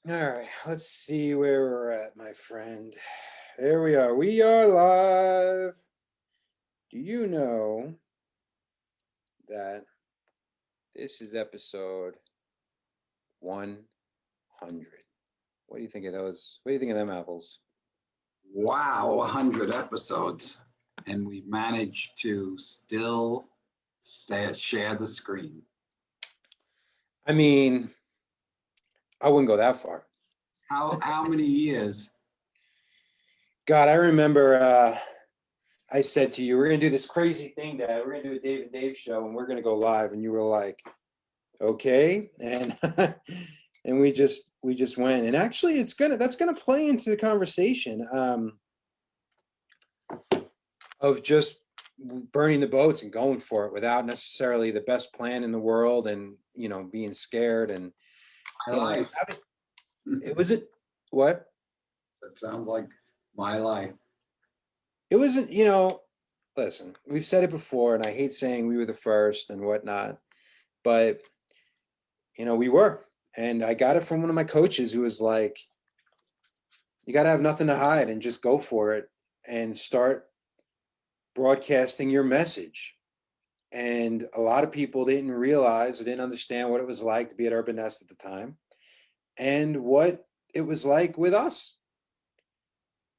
All right, let's see where we're at, my friend. There we are. We are live. Do you know that this is episode 100? What do you think of those? What do you think of them apples? Wow, 100 episodes. And we managed to still share the screen. I mean, I wouldn't go that far. How many years? God, I remember I said to you, we're going to do this crazy thing, Dad. We're going to do a Dave and Dave show, and we're going to go live. And you were like, okay. And and we just went. And actually, that's gonna play into the conversation of just burning the boats and going for it without necessarily the best plan in the world, and being scared and Life. It was it what? That sounds like my life. It wasn't, listen, we've said it before, and I hate saying we were the first and whatnot, but we were. And I got it from one of my coaches who was like, you got to have nothing to hide and just go for it and start broadcasting your message. And a lot of people didn't realize or didn't understand what it was like to be at Urban Nest at the time and what it was like with us.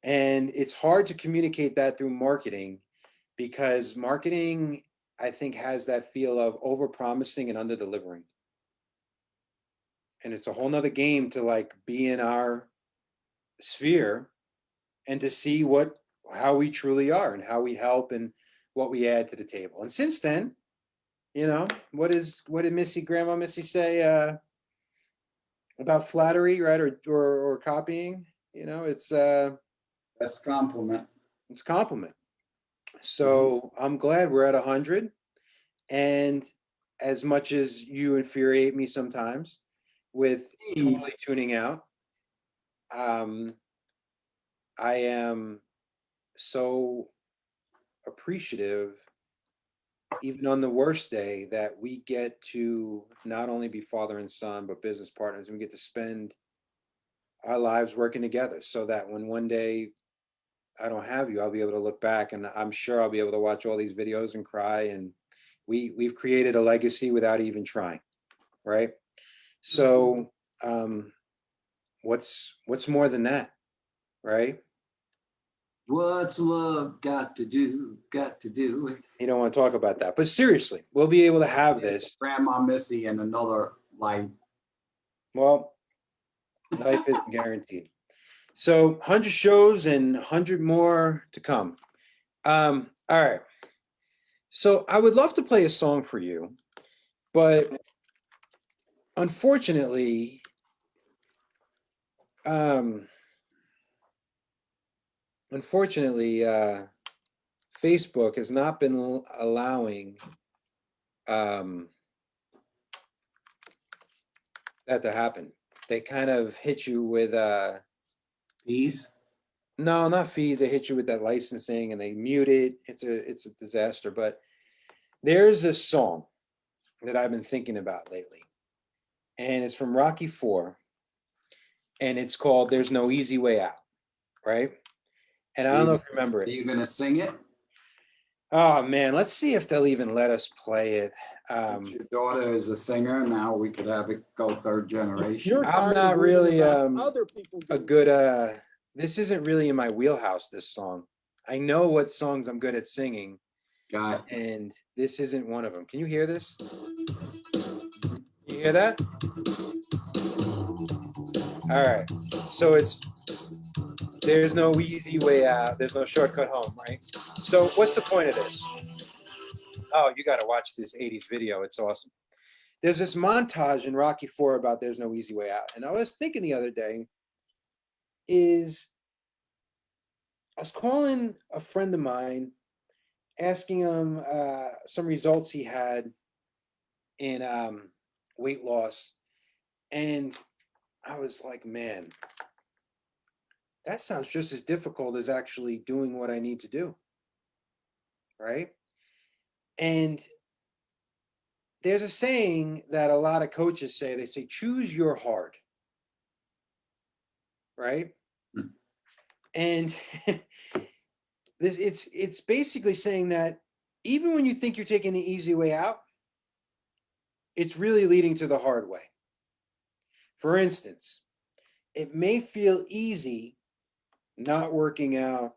And it's hard to communicate that through marketing, because marketing, I think, has that feel of over-promising and under-delivering. And it's a whole nother game to like be in our sphere and to see how we truly are and how we help and what we add to the table. And since then, what did Grandma Missy say about flattery, right? Or copying? It's Best compliment. It's compliment. So I'm glad we're at 100. And as much as you infuriate me sometimes with totally tuning out, I am so appreciative, even on the worst day, that we get to not only be father and son, but business partners, and we get to spend our lives working together, so that when one day I don't have you, I'll be able to look back, and I'm sure I'll be able to watch all these videos and cry. And we've created a legacy without even trying, right? So what's more than that, right? What's love got to do with? You don't want to talk about that, but seriously, we'll be able to have this. Grandma Missy in another life. Well, life isn't guaranteed. So 100 shows and 100 more to come. All right. So I would love to play a song for you, but unfortunately, Facebook has not been allowing that to happen. They kind of hit you with fees. No, not fees. They hit you with that licensing and they mute it. It's a disaster. But there's a song that I've been thinking about lately, and it's from Rocky IV, and it's called "There's No Easy Way Out," right? And I don't know if you remember it. Are you gonna sing it? Oh man, let's see if they'll even let us play it. Your daughter is a singer. Now we could have it go third generation. I'm not really other people a good this isn't really in my wheelhouse, this song. I know what songs I'm good at singing. Got it. And this isn't one of them. Can you hear this? You hear that? All right. So there's no easy way out. There's no shortcut home, right? So what's the point of this? Oh, you got to watch this 80s video. It's awesome. There's this montage in Rocky IV about there's no easy way out. And I was thinking the other day I was calling a friend of mine, asking him some results he had in weight loss. And I was like, man, that sounds just as difficult as actually doing what I need to do. Right? And there's a saying that a lot of coaches say, they say, choose your hard. right? Hmm. And it's basically saying that even when you think you're taking the easy way out, it's really leading to the hard way. For instance, it may feel easy not working out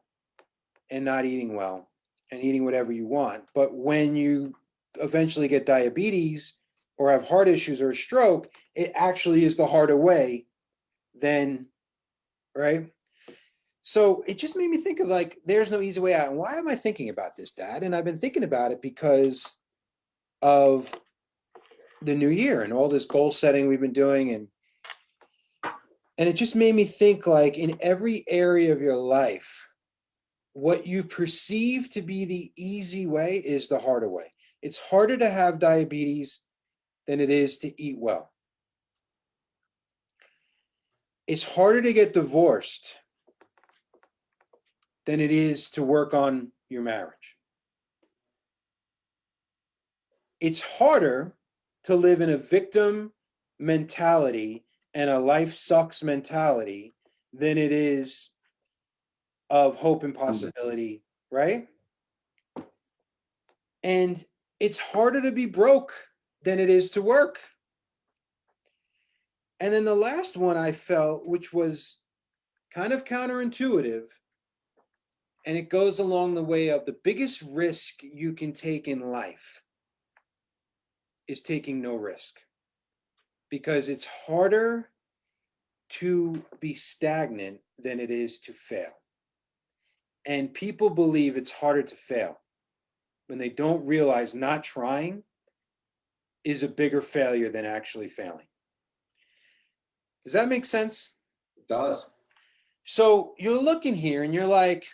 and not eating well and eating whatever you want, but when you eventually get diabetes or have heart issues or a stroke, it actually is the harder way than, right? So it just made me think of like, there's no easy way out. And why am I thinking about this, Dad? And I've been thinking about it because of the new year and all this goal setting we've been doing. And it just made me think like in every area of your life, what you perceive to be the easy way is the harder way. It's harder to have diabetes than it is to eat well. It's harder to get divorced than it is to work on your marriage. It's harder to live in a victim mentality and a life sucks mentality than it is of hope and possibility, right? And it's harder to be broke than it is to work. And then the last one I felt, which was kind of counterintuitive, and it goes along the way of the biggest risk you can take in life is taking no risk, because it's harder to be stagnant than it is to fail. And people believe it's harder to fail when they don't realize not trying is a bigger failure than actually failing. Does that make sense? It does. So you're looking here and you're like,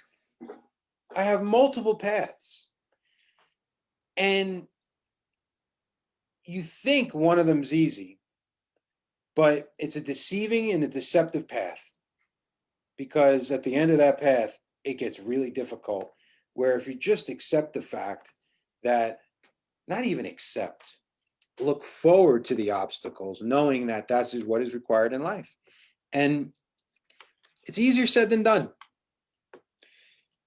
I have multiple paths. And you think one of them's easy, but it's a deceiving and a deceptive path. Because at the end of that path, it gets really difficult. Where if you just accept the fact that, not even accept, look forward to the obstacles, knowing that that's what is required in life. And it's easier said than done.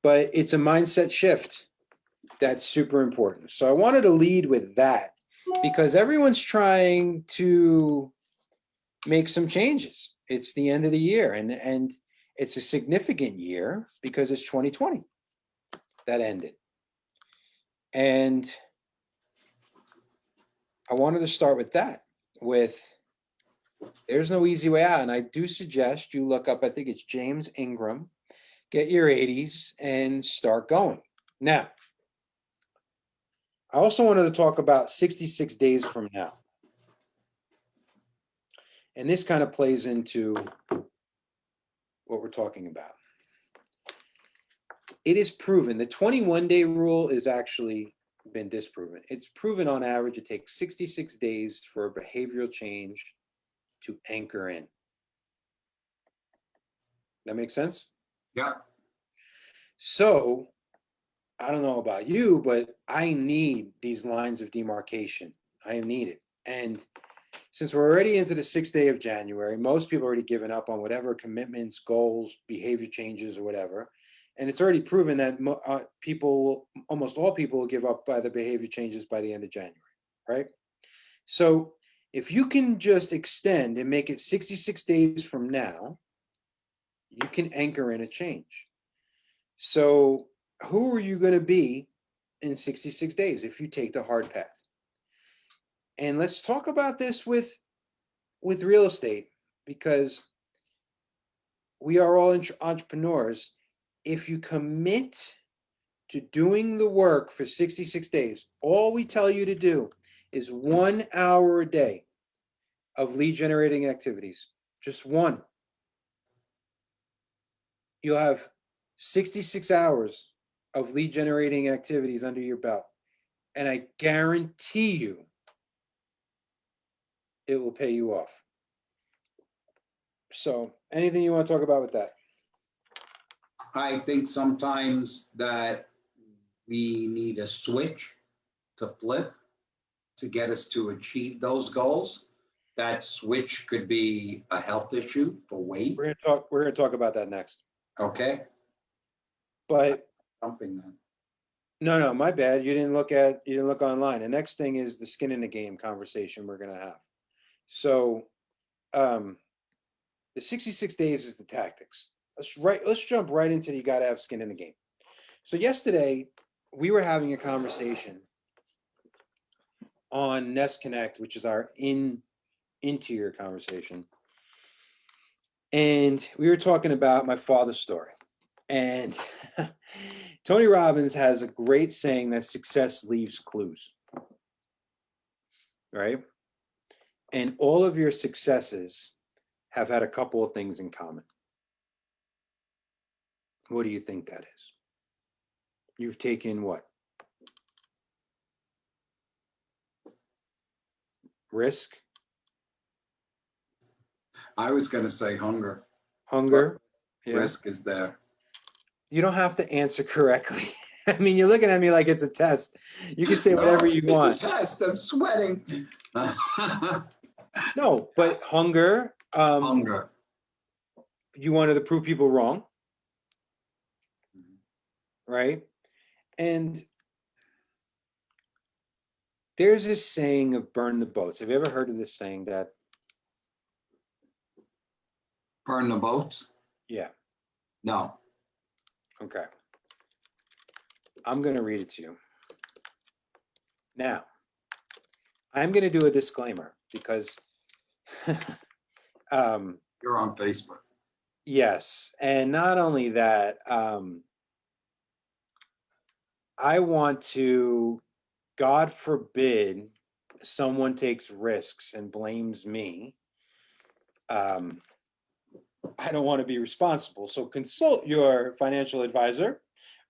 But it's a mindset shift that's super important. So I wanted to lead with that because everyone's trying to make some changes. It's the end of the year, and it's a significant year because it's 2020 that ended. And I wanted to start with that, with there's no easy way out. And I do suggest you look up, I think it's James Ingram, get your 80s and start going. Now, I also wanted to talk about 66 days from now. And this kind of plays into what we're talking about. It is proven, the 21-day rule is actually been disproven. It's proven on average it takes 66 days for a behavioral change to anchor in. That makes sense? Yeah. So I don't know about you, but I need these lines of demarcation. I need it. And since we're already into the 6th day of January, most people already given up on whatever commitments, goals, behavior changes, or whatever. And it's already proven that people, almost all people, will give up by the behavior changes by the end of January, right? So if you can just extend and make it 66 days from now, you can anchor in a change. So who are you going to be in 66 days if you take the hard path? And let's talk about this with real estate, because we are all entrepreneurs. If you commit to doing the work for 66 days, all we tell you to do is 1 hour a day of lead generating activities, just one. You'll have 66 hours of lead generating activities under your belt. And I guarantee you it will pay you off. So anything you want to talk about with that? I think sometimes that we need a switch to flip to get us to achieve those goals. that switch could be a health issue for weight. We're gonna talk about that next. Okay, But something then. no, my bad. You didn't look online. The next thing is the skin in the game conversation we're gonna have. So the 66 days is the tactics. Let's jump right into you gotta have skin in the game. So yesterday we were having a conversation on Nest Connect, which is our interior conversation. And we were talking about my father's story. And Tony Robbins has a great saying that success leaves clues. Right? And all of your successes have had a couple of things in common. What do you think that is? You've taken what? Risk, I was going to say hunger. hunger. Yeah. Risk is there. You don't have to answer correctly. I mean, you're looking at me like it's a test. You can say whatever you want. It's a test. I'm sweating. No, but Yes. hunger. Hunger. You wanted to prove people wrong, right? And there's this saying of burn the boats. Have you ever heard of this saying, Dad? Burn the boats? Yeah. No. Okay. I'm going to read it to you. Now, I'm going to do a disclaimer because You're on Facebook. yes, and not only that, I want to, God forbid, someone takes risks and blames me. I don't want to be responsible. So consult your financial advisor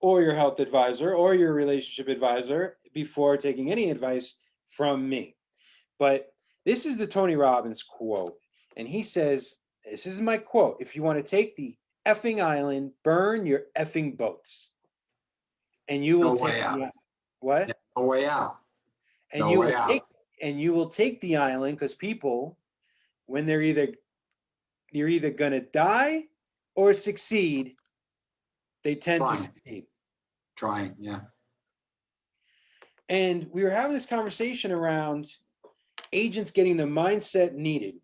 or your health advisor or your relationship advisor before taking any advice from me. But this is the Tony Robbins quote. And he says, this is my quote: if you want to take the effing island, burn your effing boats. And you will No take way out. what? Yeah, no way out. And No you way will out. take you will take the island because people, when you're either gonna die or succeed, they tend to succeed. Trying, yeah. And we were having this conversation around agents getting the mindset needed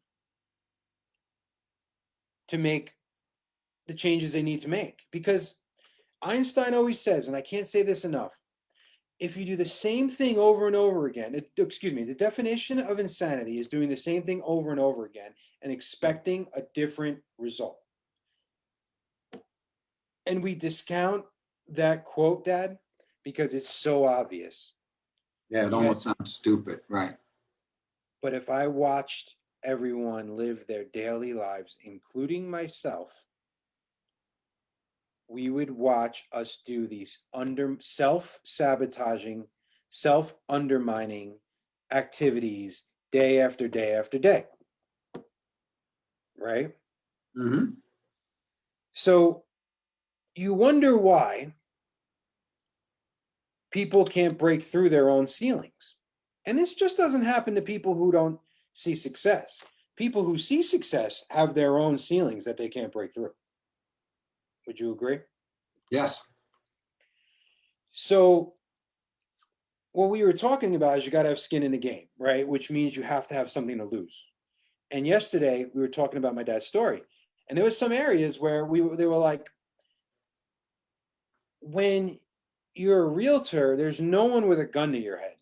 to make the changes they need to make. Because Einstein always says, and I can't say this enough, if you do the same thing over and over again, the definition of insanity is doing the same thing over and over again and expecting a different result. And we discount that quote, Dad, because it's so obvious. Yeah, it almost sounds stupid, right? But if I watched everyone live their daily lives, including myself, we would watch us do these self-sabotaging, self-undermining activities day after day after day. Right? Mm-hmm. So you wonder why people can't break through their own ceilings. And this just doesn't happen to people who don't see success. People who see success have their own ceilings that they can't break through. Would you agree? Yes. So what we were talking about is you got to have skin in the game, right? Which means you have to have something to lose. And yesterday we were talking about my dad's story, and there was some areas where they were like, when you're a realtor, there's no one with a gun to your head.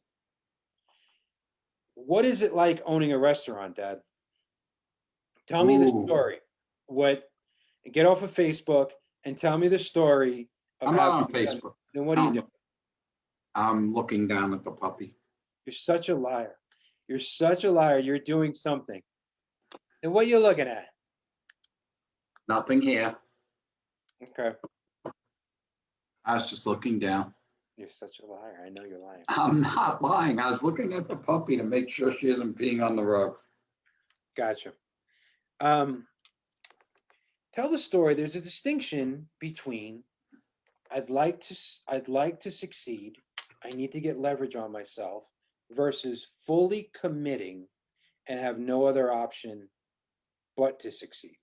What is it like owning a restaurant, Dad? Tell me the story. Get off of Facebook and tell me the story of I'm how not on Facebook. Then what do you do? I'm looking down at the puppy. You're such a liar. You're such a liar. You're doing something. And what are you looking at? Nothing here. Okay. I was just looking down. You're such a liar. I know you're lying. I'm not lying. I was looking at the puppy to make sure she isn't peeing on the rug. Gotcha. Tell the story. There's a distinction between I'd like to succeed, I need to get leverage on myself, versus fully committing and have no other option but to succeed.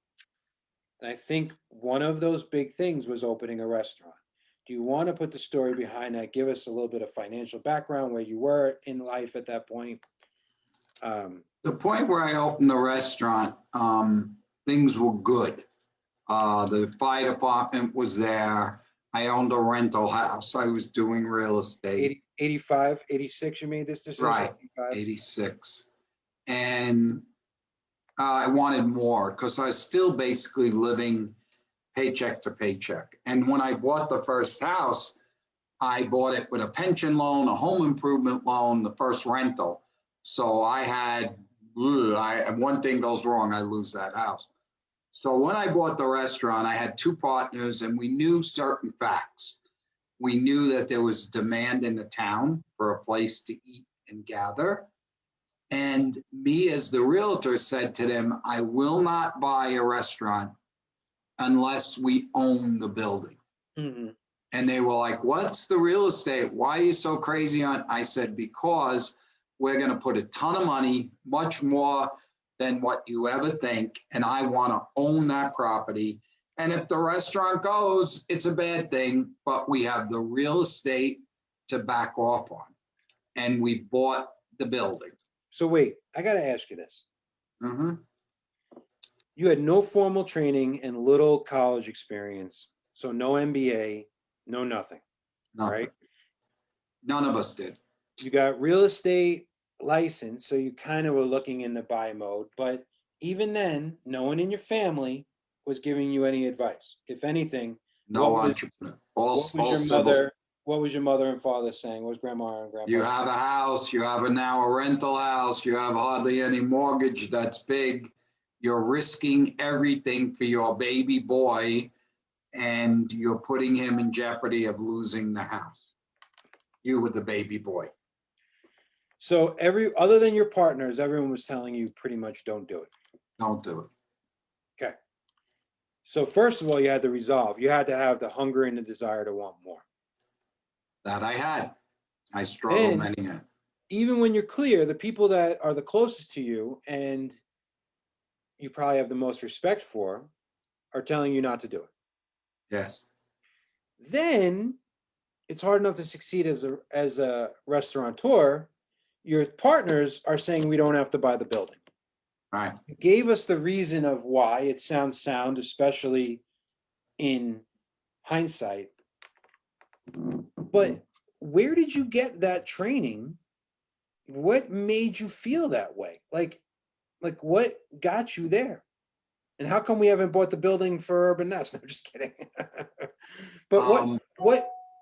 And I think one of those big things was opening a restaurant. Do you want to put the story behind that? Give us a little bit of financial background where you were in life at that point. The point where I opened the restaurant, things were good. The fire department was there. I owned a rental house. I was doing real estate. 85, 86, you made this decision? Right, 85? 86. And I wanted more because I was still basically living paycheck to paycheck. And when I bought the first house, I bought it with a pension loan, a home improvement loan, the first rental. So I had, one thing goes wrong, I lose that house. So when I bought the restaurant, I had two partners and we knew certain facts. We knew that there was demand in the town for a place to eat and gather. And me as the realtor said to them, I will not buy a restaurant unless we own the building. Mm-hmm. And they were like, what's the real estate? Why are you so crazy on? I said, because we're going to put a ton of money, much more than what you ever think. And I want to own that property. And if the restaurant goes, it's a bad thing, but we have the real estate to back off on. And we bought the building. So wait, I got to ask you this. Mm-hmm. You had no formal training and little college experience. So no MBA, no nothing. Nothing. Right? None of us did. You got real estate license, so you kind of were looking in the buy mode. But even then, no one in your family was giving you any advice. If anything, No entrepreneur. what was your mother and father saying? What was grandma and grandpa You saying? have a house, you have now a rental house, you have hardly any mortgage that's big. You're risking everything for your baby boy and you're putting him in jeopardy of losing the house. You with the baby boy. So other than your partners, everyone was telling you pretty much don't do it. Don't do it. Okay. So first of all, you had the resolve. You had to have the hunger and the desire to want more. That I had. I struggled many times. Even when you're clear, the people that are the closest to you and you probably have the most respect for are telling you not to do it. Yes. Then it's hard enough to succeed as a restaurateur. Your partners are saying we don't have to buy the building. Right. You gave us the reason of why. It sounds sound, especially in hindsight. But where did you get that training? What made you feel that way? Like what got you there? And how come we haven't bought the building for Urban Nest? No, I'm just kidding. But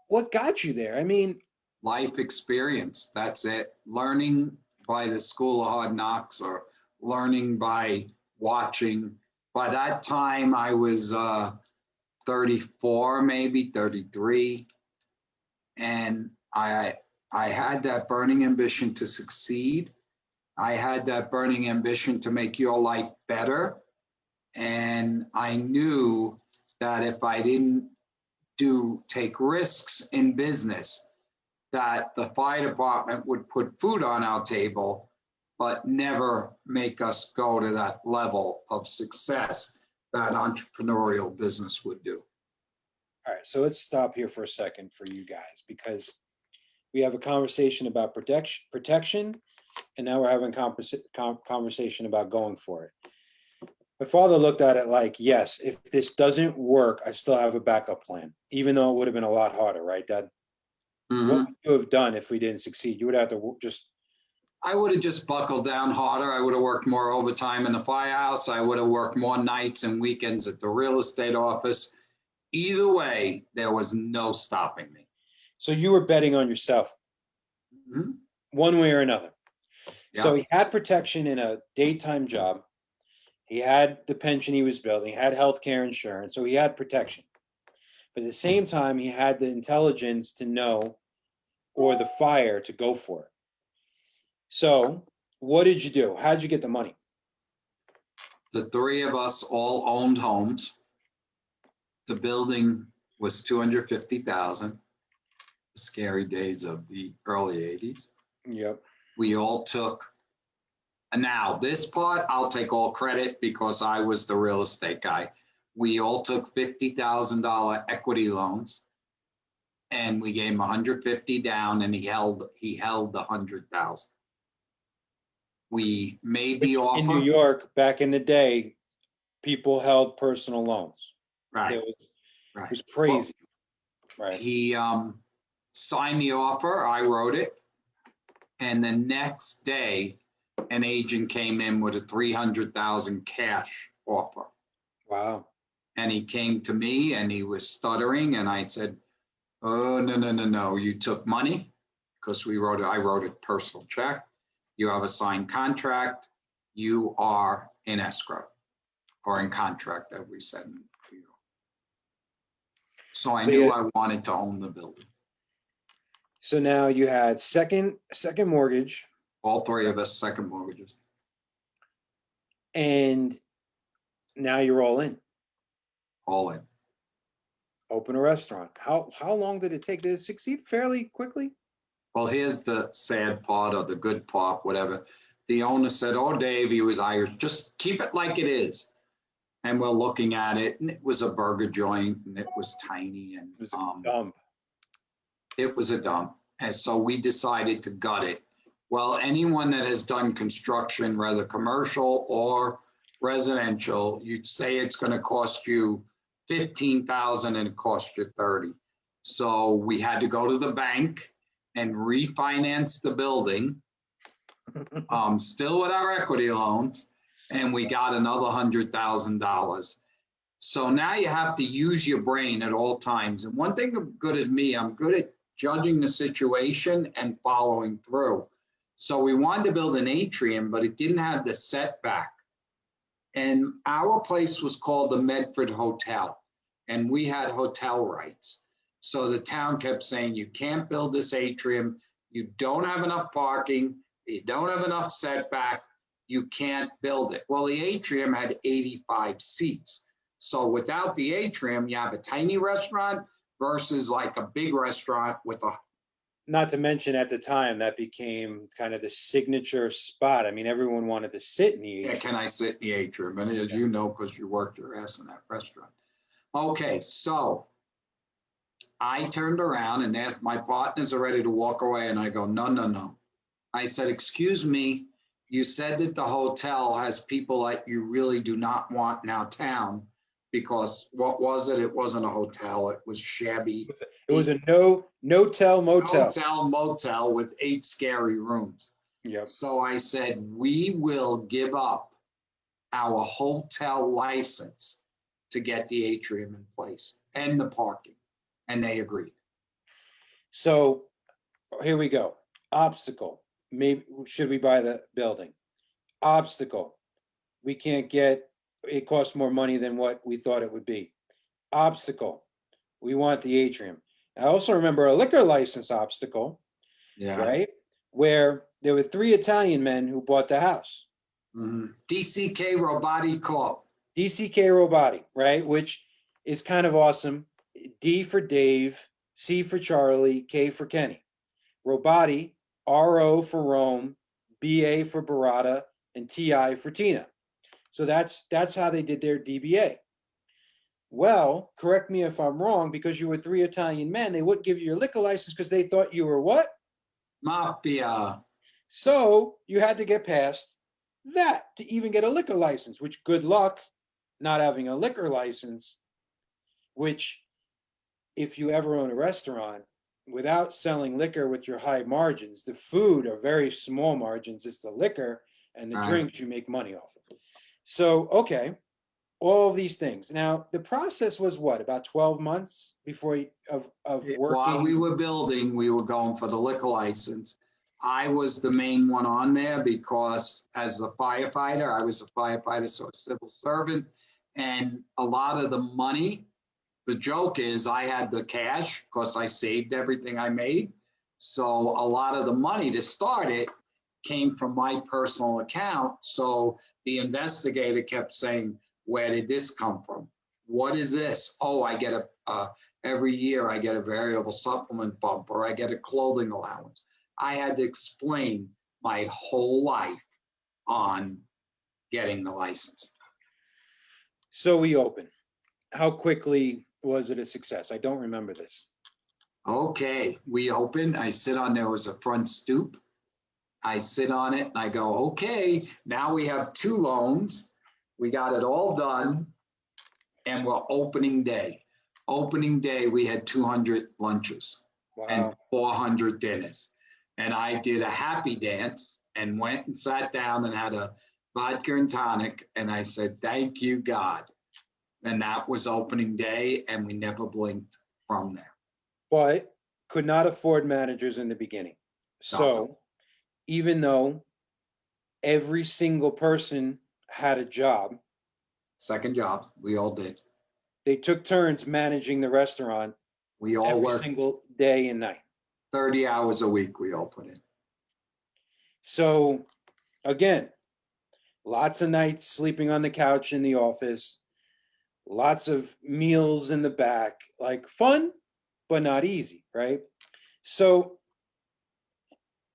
what got you there? I mean, life experience. That's it. Learning by the school of hard knocks or learning by watching. By that time, I was 34, maybe 33. And I had that burning ambition to succeed. I had that burning ambition to make your life better. And I knew that if I didn't take risks in business, that the fire department would put food on our table, but never make us go to that level of success that entrepreneurial business would do. All right, so let's stop here for a second for you guys, because we have a conversation about protection, and now we're having a conversation about going for it. My father looked at it like, yes, if this doesn't work, I still have a backup plan, even though it would have been a lot harder, right, Dad? Mm-hmm. What would you have done if we didn't succeed? You would have to I would have just buckled down harder. I would have worked more overtime in the firehouse. I would have worked more nights and weekends at the real estate office. Either way, there was no stopping me. So you were betting on yourself, Mm-hmm. one way or another. Yeah. So he had protection in a daytime job. He had the pension he was building, had healthcare insurance, so he had protection. But at the same time, he had the intelligence to know, or the fire to go for it. So what did you do? How did you get the money? The three of us all owned homes. The building was $250,000. The scary days of the early 80s. Yep. We all took And now this part, I'll take all credit because I was the real estate guy. We all took $50,000 equity loans, and we gave him 150 down, and he held the 100,000. We made the offer. In New York, back in the day, people held personal loans. Right. It Right. was crazy. Right. He signed the offer. I wrote it. And the next day, an agent came in with a 300,000 cash offer. Wow. And he came to me and he was stuttering. And I said, oh, no. You took money because I wrote a personal check. You have a signed contract. You are in escrow or in contract, that we said. So I knew I wanted to own the building. So now you had second mortgage. All three of us, second mortgages. And now you're all in. All in. Open a restaurant. How long did it take? Did it succeed fairly quickly? Well, here's the sad part or the good part, whatever. The owner said, oh, Dave, he was Irish, just keep it like it is. And we're looking at it, and it was a burger joint, and it was tiny, and It was a dump. It was a dump. And so we decided to gut it. Well, anyone that has done construction, whether commercial or residential, you'd say it's going to cost you $15,000 and it cost you $30,000. So we had to go to the bank and refinance the building, still with our equity loans, and we got another $100,000. So now you have to use your brain at all times. And one thing I'm good at me, I'm good at judging the situation and following through. So we wanted to build an atrium, but it didn't have the setback. And our place was called the Medford Hotel, and we had hotel rights. So the town kept saying, you can't build this atrium. You don't have enough parking. You don't have enough setback. You can't build it. Well, the atrium had 85 seats. So without the atrium, you have a tiny restaurant versus like a big restaurant with a. Not to mention at the time that became kind of the signature spot. I mean, everyone wanted to sit in the atrium. Yeah, can I sit in the atrium? And as you know, because you worked your ass in that restaurant. Okay, so I turned around and asked, my partners are ready to walk away. And I go, no. I said, excuse me, you said that the hotel has people that you really do not want in our town, because what was it? It wasn't a hotel. It was shabby. It was a no-tell motel. Hotel motel with 8 scary rooms. Yep. So I said, we will give up our hotel license to get the atrium in place and the parking. And they agreed. So here we go. Obstacle. Maybe should we buy the building? Obstacle. We can't get, it costs more money than what we thought it would be. Obstacle. We want the atrium. I also remember a liquor license obstacle. Yeah. Right? Where there were 3 Italian men who bought the house. Mm-hmm. DCK Robati Corp. DCK Robati, right? Which is kind of awesome. D for Dave, C for Charlie, K for Kenny. Robati, RO for Rome, BA for Barada, and TI for Tina. So that's how they did their DBA. Well, correct me if I'm wrong, because you were 3 Italian men, they wouldn't give you your liquor license because they thought you were what? Mafia. So you had to get past that to even get a liquor license, which good luck not having a liquor license, which if you ever own a restaurant, without selling liquor with your high margins, the food are very small margins. It's the liquor and the drinks you make money off of. So, okay, all of these things. Now, the process was what, about 12 months before of working? While we were building, we were going for the liquor license. I was the main one on there because as a firefighter, I was a firefighter, so a civil servant. And a lot of the money, the joke is I had the cash because I saved everything I made. So a lot of the money to start it came from my personal account. So the investigator kept saying, where did this come from? What is this? Oh, I get every year I get a variable supplement bump, or I get a clothing allowance. I had to explain my whole life on getting the license. So we open. How quickly was it a success? I don't remember this. Okay, we opened. I sit on, there was a front stoop. I sit on it and I go, okay, now we have 2 loans. We got it all done. And we're opening day. Opening day, we had 200 lunches and Wow. 400 dinners. And I did a happy dance and went and sat down and had a vodka and tonic. And I said, thank you, God. And that was opening day, and we never blinked from there. But could not afford managers in the beginning. So even though every single person had a job, Second job, we all did. they took turns managing the restaurant We all every worked single day and night. 30 hours a week, we all put in. So again, lots of nights sleeping on the couch in the office, lots of meals in the back, like fun, but not easy, right? So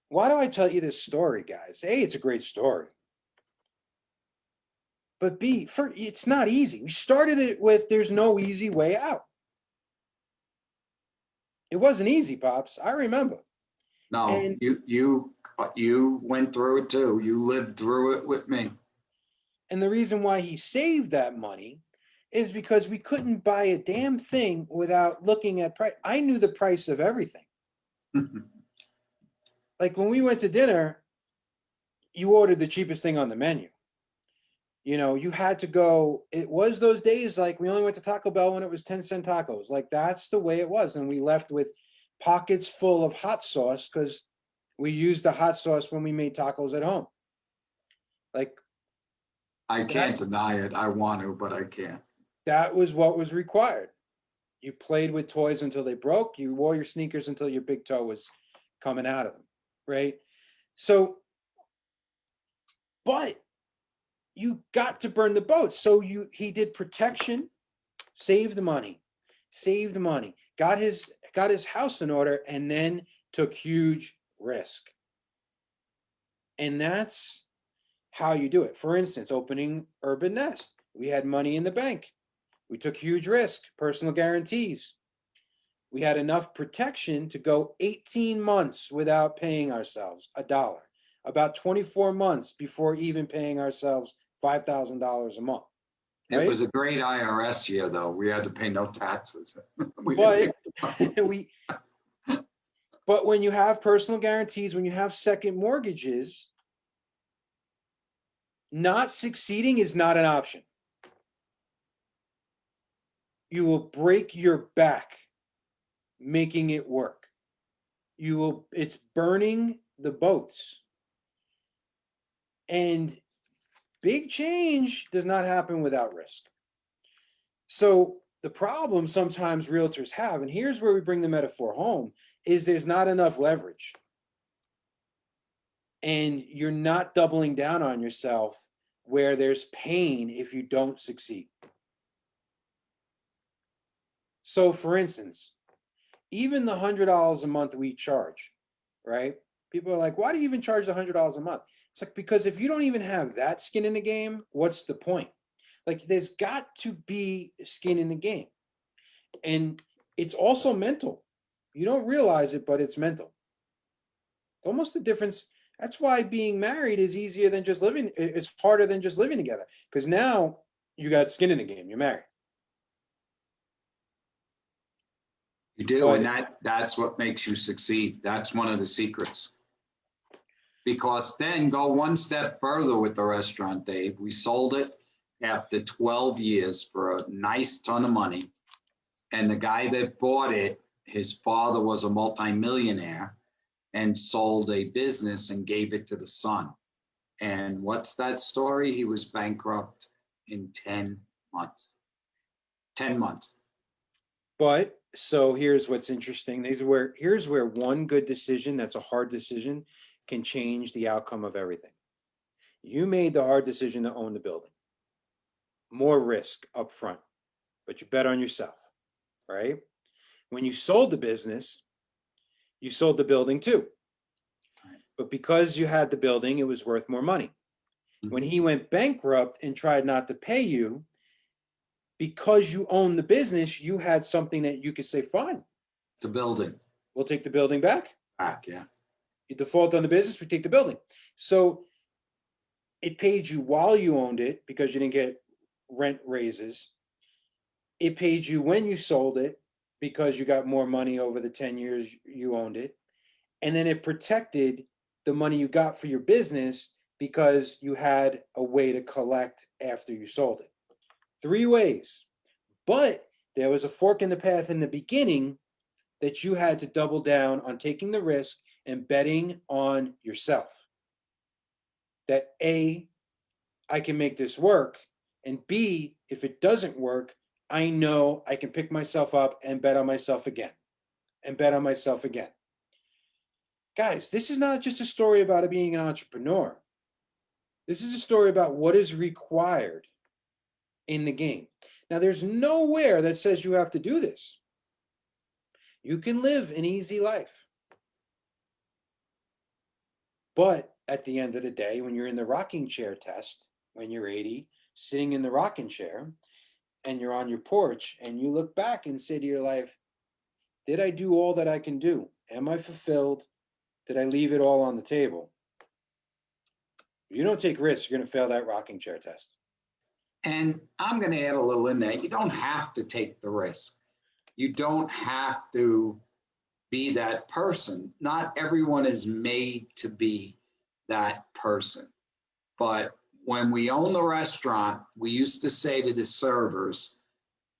why do I tell you this story, guys? A, it's a great story. But B, it's not easy. We started it with there's no easy way out. It wasn't easy, Pops. I remember. No, And you went through it too. You lived through it with me. the reason why he saved that money is because we couldn't buy a damn thing without looking at price. I knew the price of everything. Like when we went to dinner, you ordered the cheapest thing on the menu. You know, you had to go, it was those days like we only went to Taco Bell when it was 10-cent tacos. Like that's the way it was. And we left with pockets full of hot sauce because we used the hot sauce when we made tacos at home. Like I can't deny it. I want to, but I can't. that was what was required. You played with toys until they broke. You wore your sneakers until your big toe was coming out of them, right? So, but you got to burn the boats. So he did protection, saved the money, got his house in order, and then took huge risk. And that's how you do it. For instance, opening Urban Nest. We had money in the bank. We took huge risk, personal guarantees. We had enough protection to go 18 months without paying ourselves $1, about 24 months before even paying ourselves $5,000 a month. It Right? was a great IRS year, though. We had to pay no taxes. But when you have personal guarantees, when you have second mortgages, not succeeding is not an option. You will break your back making it work. It's burning the boats. And big change does not happen without risk. So the problem sometimes realtors have, and here's where we bring the metaphor home, is there's not enough leverage. And you're not doubling down on yourself where there's pain if you don't succeed. So for instance, even the $100 a month we charge, right? People are like, why do you even charge $100 a month? It's like, because if you don't even have that skin in the game, what's the point? Like there's got to be skin in the game. And it's also mental. You don't realize it, but it's mental. Almost the difference. That's why being married is easier than just living. It's harder than just living together because now you got skin in the game. You're married. You do, But and that's what makes you succeed. That's one of the secrets. Because then go one step further with the restaurant, Dave. We sold it after 12 years for a nice ton of money. And the guy that bought it, his father was a multimillionaire and sold a business and gave it to the son. And what's that story? He was bankrupt in 10 months. 10 months. But so here's what's interesting. Here's where one good decision that's a hard decision can change the outcome of everything. You made the hard decision to own the building. More risk up front, but you bet on yourself, right? When you sold the business, you sold the building too. But because you had the building, it was worth more money. When he went bankrupt and tried not to pay you, because you own the business, you had something that you could say, fine, The building we'll take the building back. back, yeah. You default on the business, we take the building. So it paid you while you owned it because you didn't get rent raises. It paid you when you sold it because you got more money over the 10 years you owned it. And then it protected the money you got for your business because you had a way to collect after you sold it. 3 ways. But there was a fork in the path in the beginning that you had to double down on taking the risk and betting on yourself. That A, I can make this work. And B, if it doesn't work, I know I can pick myself up and bet on myself again. And bet on myself again. Guys, this is not just a story about being an entrepreneur. This is a story about what is required in the game. Now, there's nowhere that says you have to do this. You can live an easy life. But at the end of the day, when you're in the rocking chair test, when you're 80, sitting in the rocking chair, and you're on your porch, and you look back and say to your life, did I do all that I can do? Am I fulfilled? Did I leave it all on the table? If you don't take risks, you're going to fail that rocking chair test. And I'm going to add a little in there. You don't have to take the risk. You don't have to be that person. Not everyone is made to be that person. But when we own the restaurant, we used to say to the servers,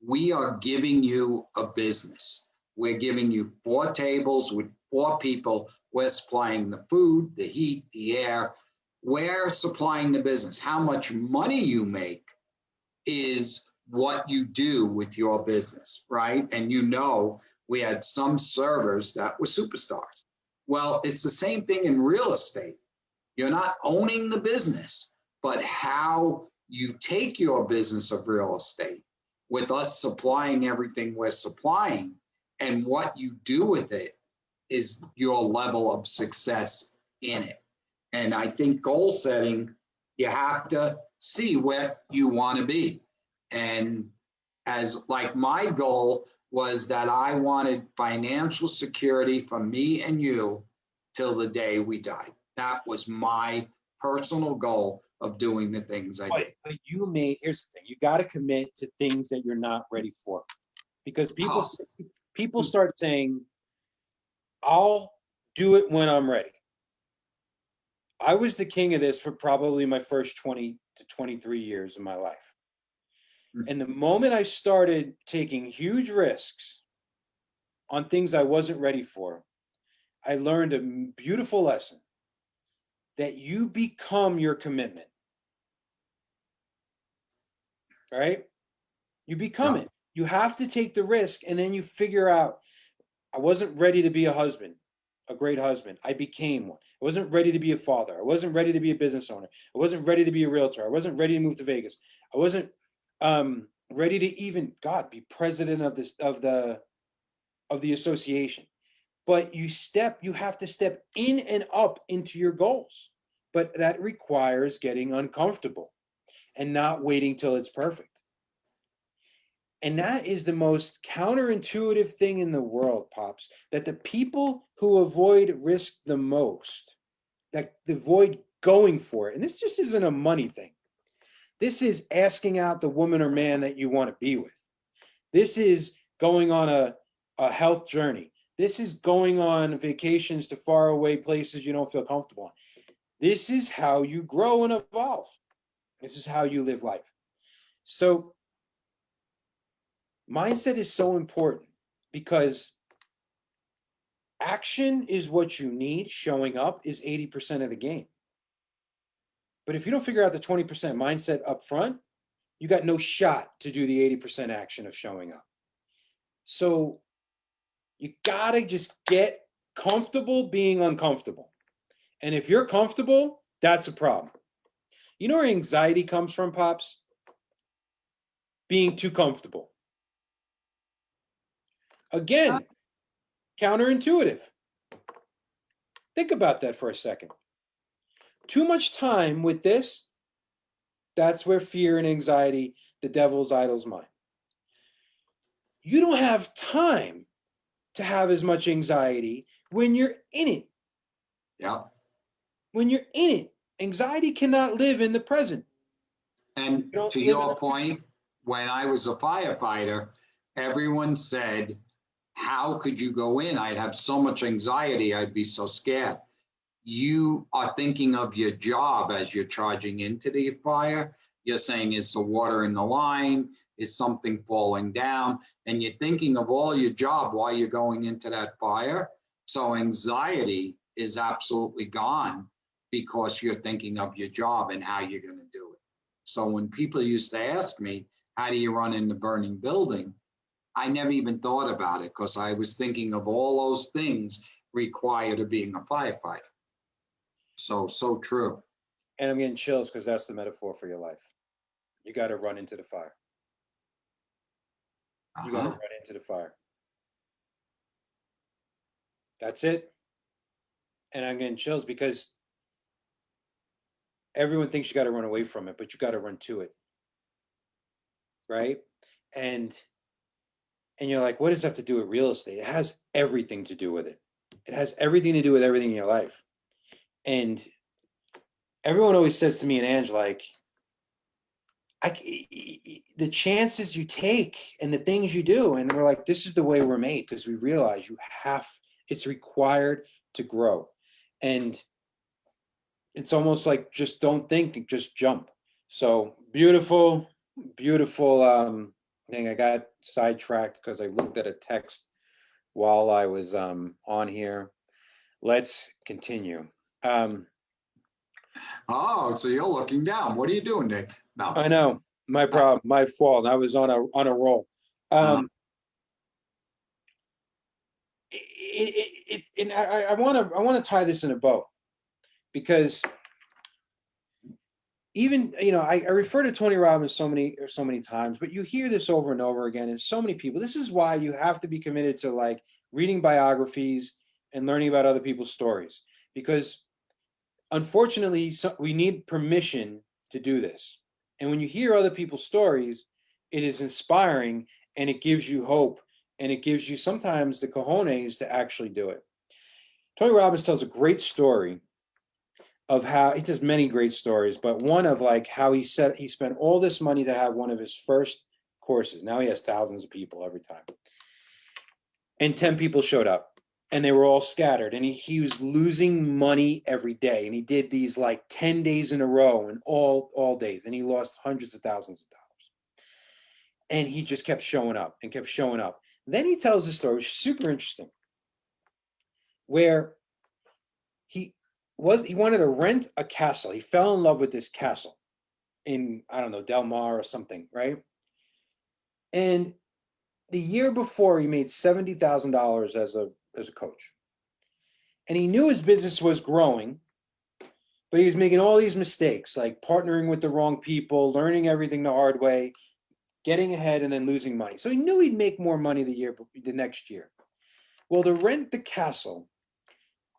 we are giving you a business. We're giving you 4 tables with 4 people. We're supplying the food, the heat, the air. We're supplying the business. How much money you make is what you do with your business, right? And you know, we had some servers that were superstars. Well, it's the same thing in real estate. You're not owning the business, but how you take your business of real estate with us supplying everything we're supplying and what you do with it is your level of success in it. And I think goal setting, you have to see where you want to be. And as like my goal was that I wanted financial security for me and you till the day we died. That was my personal goal of doing the things I did. But here's the thing, you got to commit to things that you're not ready for. Because people start saying, I'll do it when I'm ready. I was the king of this for probably my first 20 to 23 years of my life. And the moment I started taking huge risks on things I wasn't ready for, I learned a beautiful lesson that you become your commitment. Right? You become it. You have to take the risk, and then you figure out, I wasn't ready to be a husband, a great husband. I became one. I wasn't ready to be a father. I wasn't ready to be a business owner. I wasn't ready to be a realtor. I wasn't ready to move to Vegas. I wasn't ready to even, God, be president of the association. But you have to step in and up into your goals. But that requires getting uncomfortable and not waiting till it's perfect. And that is the most counterintuitive thing in the world, Pops, that the people who avoid risk the most, that avoid going for it, and this just isn't a money thing. This is asking out the woman or man that you want to be with. This is going on a health journey. This is going on vacations to faraway places you don't feel comfortable on. This is how you grow and evolve. This is how you live life. So mindset is so important because action is what you need. Showing up is 80% of the game. But if you don't figure out the 20% mindset up front, you got no shot to do the 80% action of showing up. So you gotta just get comfortable being uncomfortable. And if you're comfortable, that's a problem. You know where anxiety comes from, Pops? Being too comfortable. Again, counterintuitive. Think about that for a second. Too much time with this That's where fear and anxiety, the devil's idol's mind. You don't have time to have as much anxiety when you're in it. Yeah. When you're in it, anxiety cannot live in the present. And You don't to live in your the point, when I was a firefighter, everyone said, how could you go in? I'd have so much anxiety. I'd be so scared. You are thinking of your job as you're charging into the fire. You're saying, is the water in the line? Is something falling down? And you're thinking of all your job while you're going into that fire. So anxiety is absolutely gone because you're thinking of your job and how you're going to do it. So when people used to ask me, how do you run in the burning building? I never even thought about it because I was thinking of all those things required of being a firefighter. So true. And I'm getting chills because that's the metaphor for your life. You got to run into the fire. You got to run into the fire. That's it. And I'm getting chills because everyone thinks you got to run away from it, but you got to run to it. Right? And you're like, what does that have to do with real estate? It has everything to do with it. It has everything to do with everything in your life. And everyone always says to me and Ange, like, the chances you take and the things you do, and we're like, this is the way we're made, because we realize it's required to grow. And it's almost like, just don't think, just jump. So beautiful thing. I got sidetracked because I looked at a text while I was on here. Let's continue. Oh, so you're looking down. What are you doing, Nick? No. I know, my problem, my fault. I was on a roll. And I want to tie this in a bow, because even, I refer to Tony Robbins so many times, but you hear this over and over again, and so many people. This is why you have to be committed to, like, reading biographies and learning about other people's stories, because unfortunately, we need permission to do this. And when you hear other people's stories, it is inspiring, and it gives you hope, and it gives you sometimes the cojones to actually do it. Tony Robbins tells a great story of how he does many great stories, but one of, like, how he spent all this money to have one of his first courses. Now he has thousands of people every time. And 10 people showed up, and they were all scattered, and he was losing money every day. And he did these, like, 10 days in a row, and all days, and he lost hundreds of thousands of dollars. And he just kept showing up and kept showing up. Then he tells a story, super interesting, where he wanted to rent a castle. He fell in love with this castle in, I don't know, Del Mar or something, right? And the year before, he made $70,000 as a coach. And he knew his business was growing, but he was making all these mistakes, like partnering with the wrong people, learning everything the hard way, getting ahead, and then losing money. So he knew he'd make more money the next year. Well, to rent the castle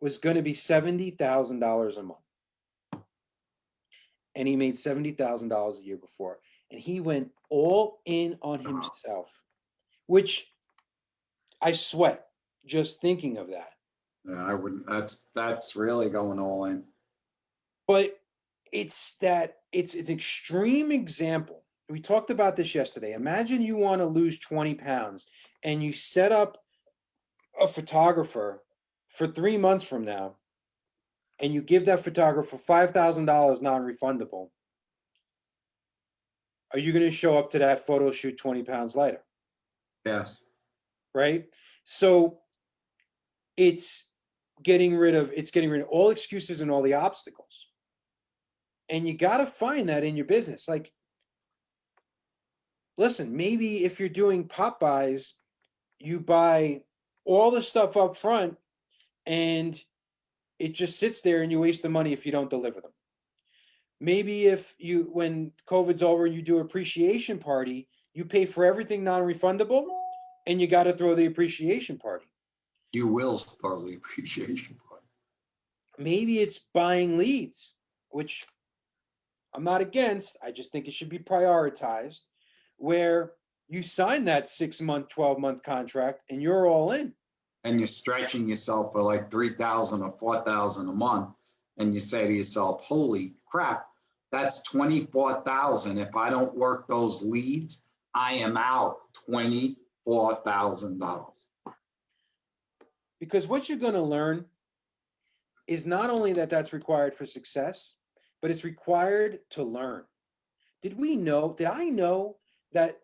was going to be $70,000 a month. And he made $70,000 a year before. And he went all in on himself, which I sweat just thinking of that. Yeah, I wouldn't. That's really going all in. But it's an extreme example. We talked about this yesterday. Imagine you want to lose 20 pounds and you set up a photographer for 3 months from now, and you give that photographer $5,000 non-refundable. Are you going to show up to that photo shoot 20 pounds lighter? Yes. Right? So it's getting rid of all excuses and all the obstacles. And you got to find that in your business. Like, listen, maybe if you're doing pop buys, you buy all the stuff up front and it just sits there, and you waste the money if you don't deliver them. Maybe when COVID's over and you do appreciation party, you pay for everything non-refundable, and you got to throw the appreciation party. You will throw the appreciation party. Maybe it's buying leads, which I'm not against, I just think it should be prioritized, where you sign that 6-month, 12-month contract and you're all in. And you're stretching yourself for like 3,000 or 4,000 a month. And you say to yourself, holy crap, that's 24,000. If I don't work those leads, I am out $24,000. Because what you're going to learn is not only that that's required for success, but it's required to learn. Did I know that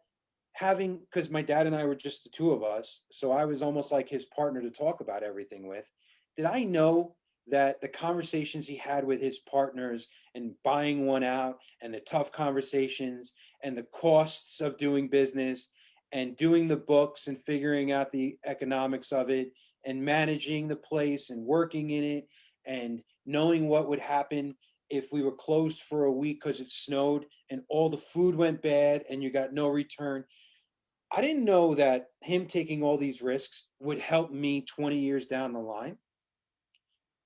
having, because my dad and I were just the two of us, so I was almost like his partner to talk about everything with. Did I know that the conversations he had with his partners and buying one out and the tough conversations and the costs of doing business and doing the books and figuring out the economics of it and managing the place and working in it and knowing what would happen if we were closed for a week because it snowed and all the food went bad and you got no return. I didn't know that him taking all these risks would help me 20 years down the line.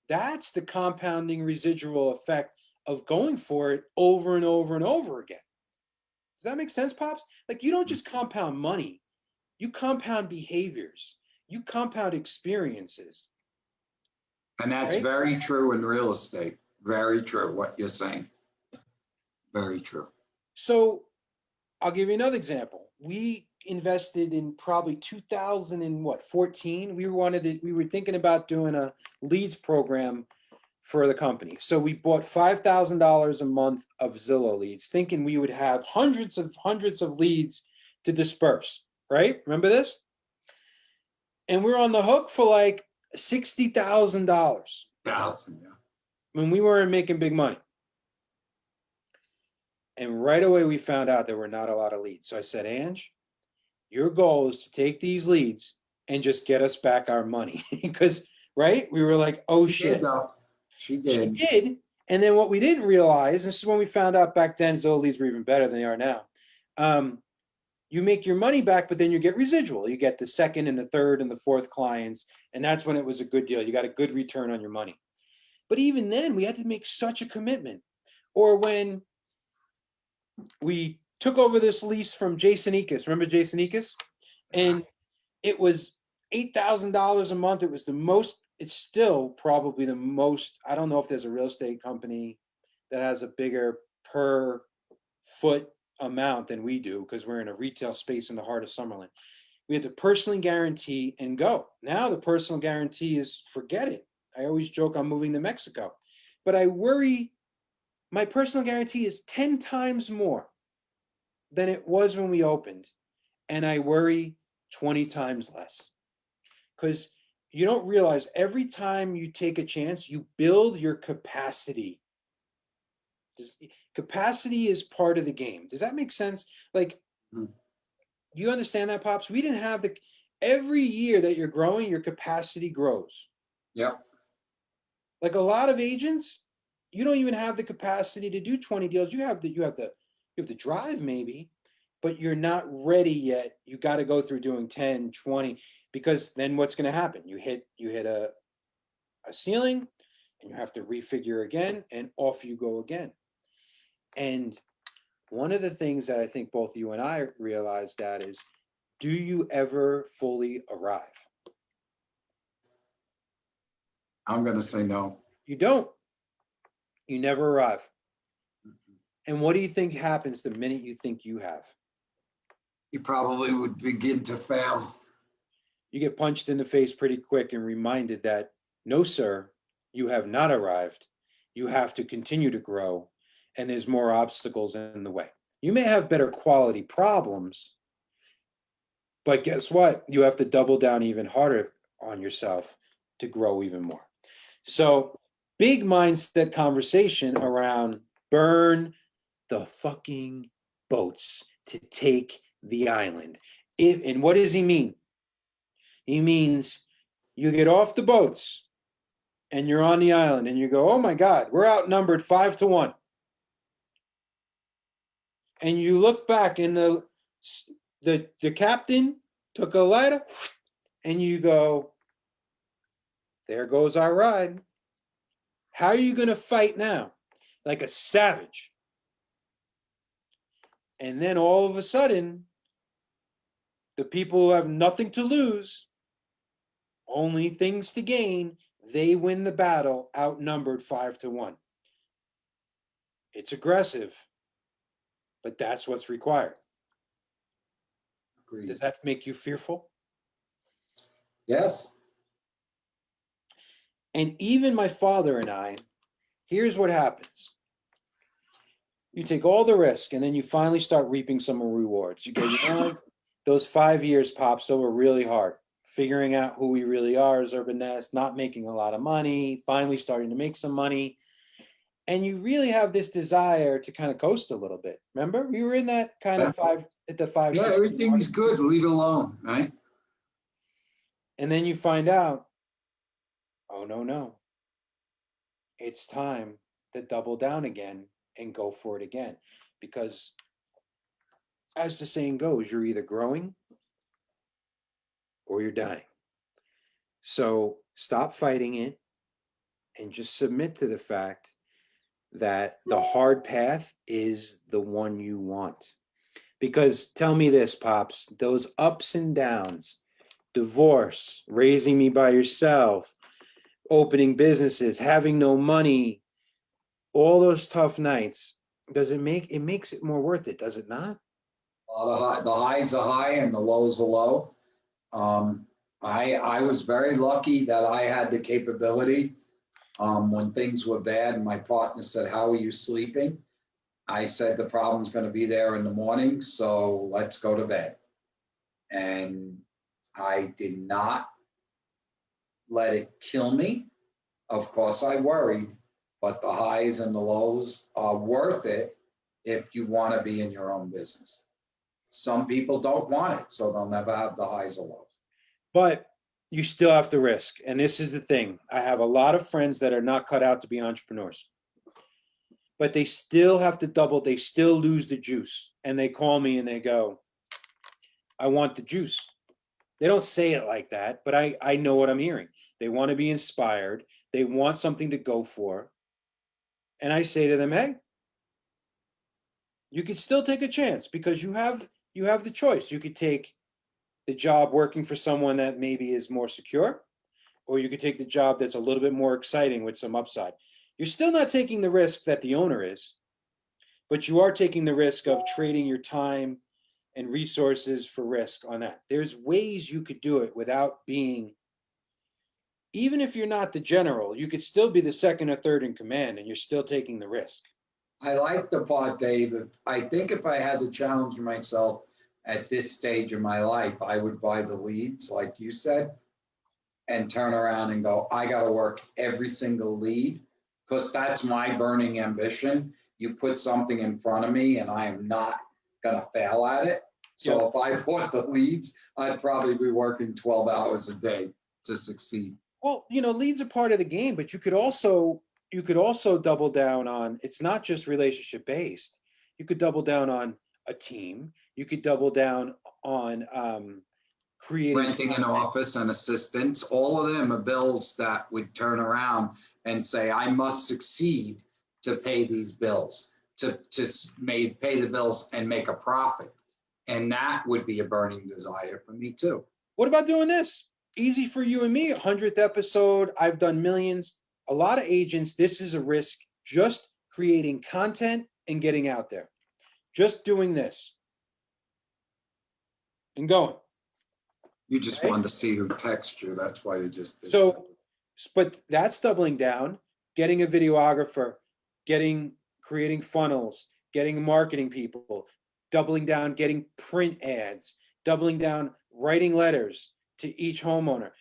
That's the compounding residual effect of going for it over and over and over again. Does that make sense, Pops? Like, you don't just compound money, you compound behaviors, you compound experiences. And that's right? very true in real estate. Very true, what you're saying. Very true. So I'll give you another example. We invested in probably 2014. We were thinking about doing a leads program for the company. So we bought $5,000 a month of Zillow leads, thinking we would have hundreds of leads to disperse, right? Remember this? And we're on the hook for like $60,000 Thousand, yeah. when we weren't making big money. And right away we found out there were not a lot of leads. So I said, Ange, your goal is to take these leads and just get us back our money. Because, right? We were like, oh She shit. did, though. She She did. did. And then what we didn't realize, this is when we found out back then, Zillow leads were even better than they are now. You make your money back, but then you get residual. You get the second and the third and the fourth clients. And that's when it was a good deal. You got a good return on your money. But even then, we had to make such a commitment. Or when we took over this lease from Jason Ekus. Remember Jason Ekus? And it was $8,000 a month. It was the most, it's still probably the most, I don't know if there's a real estate company that has a bigger per foot amount than we do because we're in a retail space in the heart of Summerlin. We had to personally guarantee and go. Now the personal guarantee is forget it. I always joke I'm moving to Mexico, but I worry my personal guarantee is 10 times more than it was when we opened. And I worry 20 times less. Because you don't realize every time you take a chance, you build your capacity. Capacity is part of the game. Does that make sense? Like, you understand that, Pops? We didn't have every year that you're growing, your capacity grows. Yep. Like a lot of agents, you don't even have the capacity to do 20 deals. You have the drive maybe, but you're not ready yet. You got to go through doing 10, 20, because then what's going to happen? You hit a ceiling and you have to refigure again and off you go again. And one of the things that I think both you and I realized that is, do you ever fully arrive? I'm going to say no. You don't. You never arrive. And what do you think happens the minute you think you have? You probably would begin to fail. You get punched in the face pretty quick and reminded that, no, sir, you have not arrived. You have to continue to grow, and there's more obstacles in the way. You may have better quality problems, but guess what? You have to double down even harder on yourself to grow even more. So, big mindset conversation around burn the fucking boats to take the island. And what does he mean? He means you get off the boats and you're on the island and you go, oh my God, we're outnumbered 5-1. And you look back and the captain took a lighter and you go, there goes our ride. How are you going to fight now? Like a savage. And then all of a sudden, the people who have nothing to lose, only things to gain, they win the battle, outnumbered 5-1. It's aggressive, but that's what's required. Agreed. Does that make you fearful? Yes. And even my father and I, here's what happens. You take all the risk and then you finally start reaping some rewards. You go, you know what? Those 5 years, Pops, so were really hard. Figuring out who we really are as Urban Nest, not making a lot of money, finally starting to make some money. And you really have this desire to kind of coast a little bit. Remember, we were in that kind of at the 5, Yeah, 6 everything's good. Leave it alone, right? And then you find out, oh no, it's time to double down again and go for it again. Because as the saying goes, you're either growing or you're dying. So stop fighting it and just submit to the fact that the hard path is the one you want. Because tell me this, Pops, those ups and downs, divorce, raising me by yourself, opening businesses, having no money, all those tough nights, it makes it more worth it, does it not? The highs are high and the lows are low. I was very lucky that I had the capability when things were bad and my partner said, "How are you sleeping?" I said, "The problem's going to be there in the morning, so let's go to bed." And I did not let it kill me. Of course, I worried, but the highs and the lows are worth it if you want to be in your own business. Some people don't want it, so they'll never have the highs or lows. But you still have to risk. And this is the thing. I have a lot of friends that are not cut out to be entrepreneurs, but they still have to they still lose the juice. And they call me and they go, I want the juice. They don't say it like that, but I know what I'm hearing. They want to be inspired. They want something to go for. And I say to them, hey, you could still take a chance because you have the choice. You could take the job working for someone that maybe is more secure, or you could take the job that's a little bit more exciting with some upside. You're still not taking the risk that the owner is, but you are taking the risk of trading your time and resources for risk on that. There's ways you could do it without being, even if you're not the general, you could still be the second or third in command and you're still taking the risk. I like the part, Dave. I think if I had to challenge myself at this stage of my life, I would buy the leads, like you said, and turn around and go, I got to work every single lead because that's my burning ambition. You put something in front of me and I am not going to fail at it. So Yep. if I bought the leads, I'd probably be working 12 hours a day to succeed. Well, leads are part of the game, but you could also double down on, it's not just relationship based. You could double down on a team. You could double down on creating Renting an content. office and assistants, all of them are bills that would turn around and say, I must succeed to pay these bills, to pay the bills and make a profit. And that would be a burning desire for me too. What about doing this? Easy for you and me. 100th episode. I've done millions. A lot of agents, this is a risk. Just creating content and getting out there. Just doing this and going. You just Okay? wanted to see who texted you. That's why you just did that. So, but that's doubling down, getting a videographer, creating funnels, getting marketing people, doubling down, getting print ads, doubling down, writing letters to each homeowner.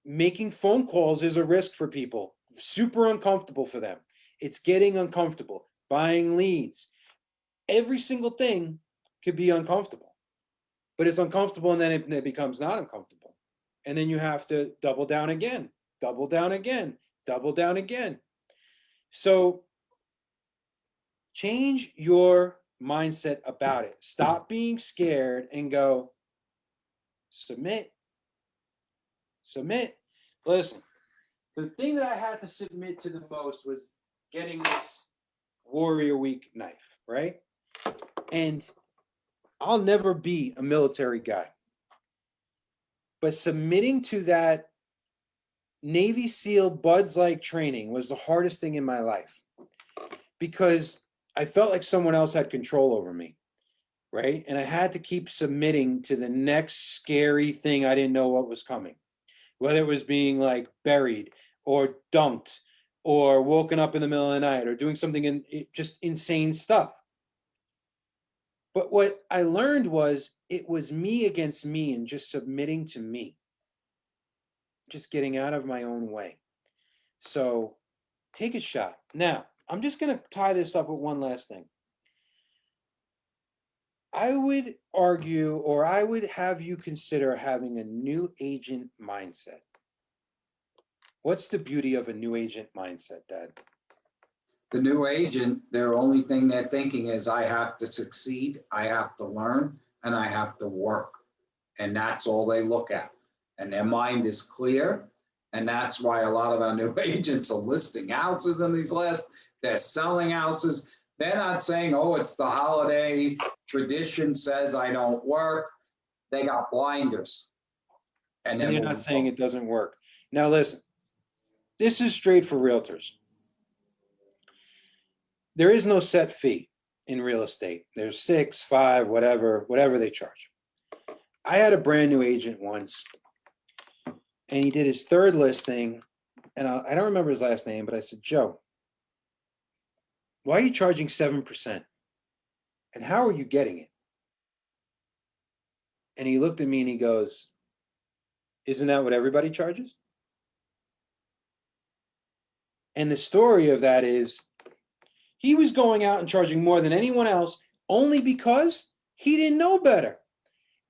Making phone calls is a risk for people, super uncomfortable for them. It's getting uncomfortable. Buying leads. Every single thing could be uncomfortable, but it's uncomfortable and then it becomes not uncomfortable. And then you have to double down again, double down again, double down again. So change your mindset about it. Stop being scared and go, submit, submit. Listen, the thing that I had to submit to the most was getting this Warrior Week knife, right? And I'll never be a military guy. But submitting to that Navy SEAL Buds like training was the hardest thing in my life because I felt like someone else had control over me, right? And I had to keep submitting to the next scary thing I didn't know what was coming, whether it was being like buried or dumped or woken up in the middle of the night or doing something just insane stuff. But what I learned was it was me against me and just submitting to me, just getting out of my own way. So take a shot. Now, I'm just going to tie this up with one last thing. I would argue, or I would have you consider having a new agent mindset. What's the beauty of a new agent mindset, Dad? The new agent, their only thing they're thinking is, I have to succeed, I have to learn, and I have to work. And that's all they look at. And their mind is clear. And that's why a lot of our new agents are listing houses in these last, they're selling houses. They're not saying, oh, it's the holiday, tradition says I don't work. They got blinders. And you're not saying it doesn't work. Now, listen, this is straight for realtors. There is no set fee in real estate. There's 6, 5, whatever they charge. I had a brand new agent once, and he did his third listing, and I don't remember his last name, but I said, Joe, why are you charging 7%? And how are you getting it? And he looked at me and he goes, isn't that what everybody charges? And the story of that is he was going out and charging more than anyone else only because he didn't know better.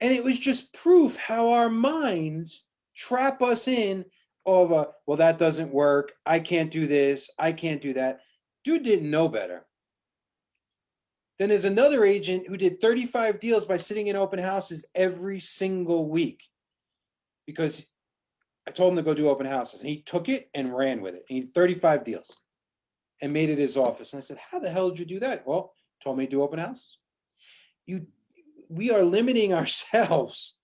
And it was just proof how our minds trap us in of well, that doesn't work. I can't do this. I can't do that. Dude didn't know better. Then there's another agent who did 35 deals by sitting in open houses every single week because I told him to go do open houses. And he took it and ran with it. And he did 35 deals and made it his office. And I said, how the hell did you do that? Well, told me to do open houses. We are limiting ourselves